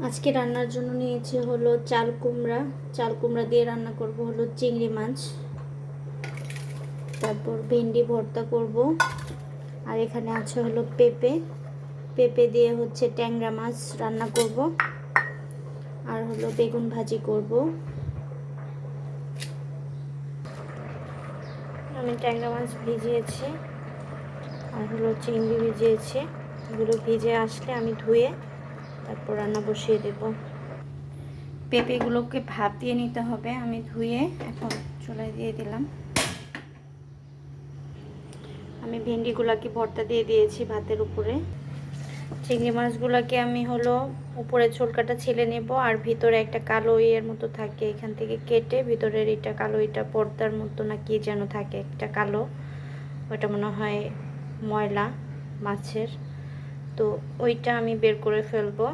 আজকে রান্নার জন্য নিয়েছি হলো চাল কুমড়া দিয়ে রান্না করব হলো চিংড়ি মাছ, তারপর ভেন্ডি ভর্তা করব। আর এখানে আছে হলো পেঁপে দিয়ে হচ্ছে ট্যাংরা মাছ রান্না করব। আর হলো বেগুন ভাজি করব। আমি ট্যাংরা মাছ ভিজিয়েছি আর হলো চিংড়ি ভিজিয়েছি। এগুলো ভিজে আসলে আমি ধুয়ে তারপর রান্না বসিয়ে দেব। পেঁপেগুলোকে ভাপ দিয়ে নিতে হবে। আমি ধুয়ে এখন চুলায় দিয়ে দিলাম। আমি ভেন্ডিগুলোকে ভর্তা দিয়ে দিয়েছি ভাতের উপরে। চিংড়ি মাছগুলোকে আমি হলো উপরে ছোলকাটা ছিলে নেব, আর ভিতরে একটা কালো ইয়ের মতো থাকে, এখান থেকে কেটে ভিতরের এটা কালো, এটা পর্দার মতো না কি যেন থাকে একটা কালো, ওটা মনে হয় ময়লা মাছের, তো ওইটা আমি বের করে ফেলবো।